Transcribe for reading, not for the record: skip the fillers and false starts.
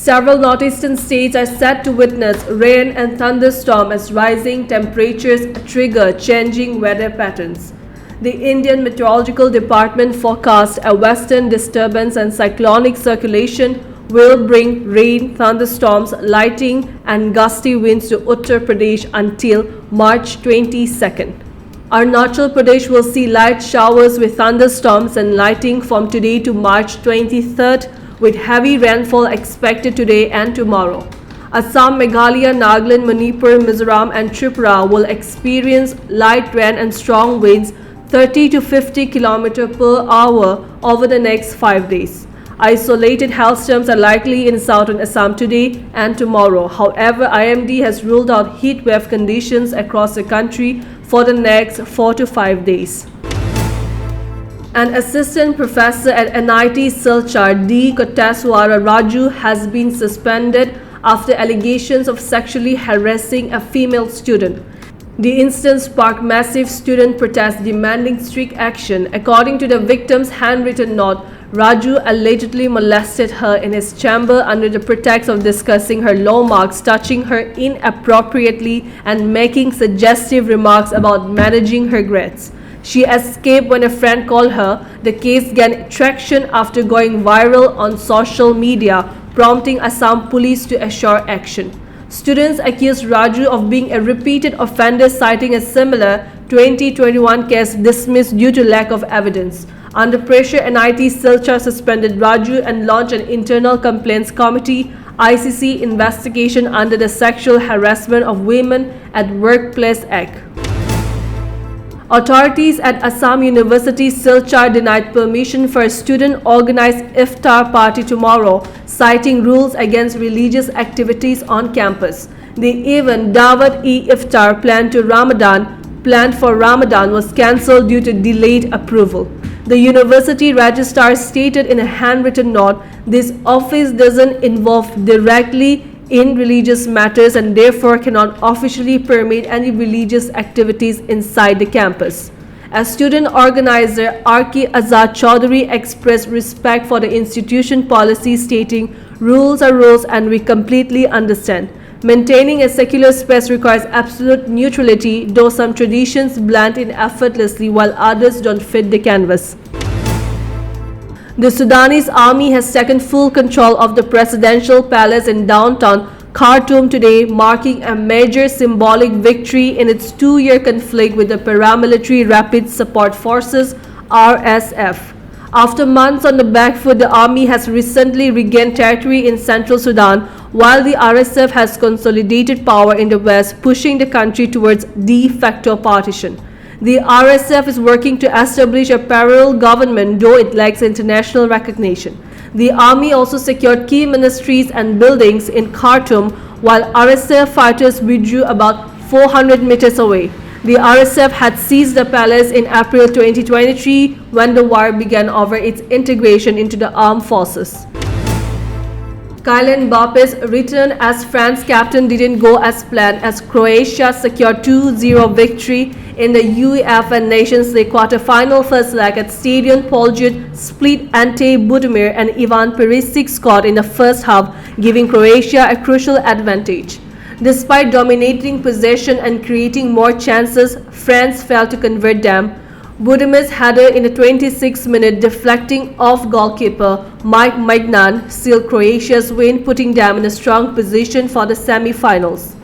Several northeastern states are set to witness rain and thunderstorms as rising temperatures trigger changing weather patterns. The Indian Meteorological Department forecast a western disturbance and cyclonic circulation will bring rain, thunderstorms, lightning, and gusty winds to Uttar Pradesh until March 22nd. Arunachal Pradesh will see light showers with thunderstorms and lightning from today to March 23rd, with heavy rainfall expected today and tomorrow. Assam, Meghalaya, Nagaland, Manipur, Mizoram, and Tripura will experience light rain and strong winds 30 to 50 km per hour over the next 5 days. Isolated hailstorms are likely in southern Assam today and tomorrow. However, IMD has ruled out heat wave conditions across the country for the next 4 to 5 days. An assistant professor at NIT Silchar, D. Kottaswara Raju, has been suspended after allegations of sexually harassing a female student. The incident sparked massive student protests demanding strict action. According to the victim's handwritten note, Raju allegedly molested her in his chamber under the pretext of discussing her low marks, touching her inappropriately, and making suggestive remarks about managing her grades. She escaped when a friend called her. The case gained traction after going viral on social media, prompting Assam police to assure action. Students accused Raju of being a repeated offender, citing a similar 2021 case dismissed due to lack of evidence. Under pressure, NIT Silchar suspended Raju and launched an internal complaints committee (ICC) investigation under the Sexual Harassment of Women at Workplace Act. Authorities at Assam University Silchar denied permission for a student-organized iftar party tomorrow, citing rules against religious activities on campus. The event, Dawat-e-Iftar, planned for Ramadan was cancelled due to delayed approval. The university registrar stated in a handwritten note, "This office doesn't involve directly in religious matters and therefore cannot officially permit any religious activities inside the campus." As student organizer Arki Azad Chaudhary expressed respect for the institution policy, stating, "Rules are rules and we completely understand. Maintaining a secular space requires absolute neutrality, though some traditions blend in effortlessly while others don't fit the canvas." The Sudanese army has taken full control of the presidential palace in downtown Khartoum today, marking a major symbolic victory in its 2-year conflict with the paramilitary Rapid Support Forces (RSF). After months on the back foot, the army has recently regained territory in central Sudan, while the RSF has consolidated power in the west, pushing the country towards de facto partition. The RSF is working to establish a parallel government, though it lacks international recognition. The army also secured key ministries and buildings in Khartoum, while RSF fighters withdrew about 400 meters away. The RSF had seized the palace in April 2023 when the war began over its integration into the armed forces. Kylian Mbappe's return as France captain didn't go as planned as Croatia secured 2-0 victory in the UEFA Nations League quarter-final first leg at Stadion Poljud. Split Ante Budimir and Ivan Perisic scored in the first half, giving Croatia a crucial advantage. Despite dominating possession and creating more chances, France failed to convert them. Budimir's header in the 26th minute, deflecting off goalkeeper Mike Maignan, sealed Croatia's win, putting them in a strong position for the semi-finals.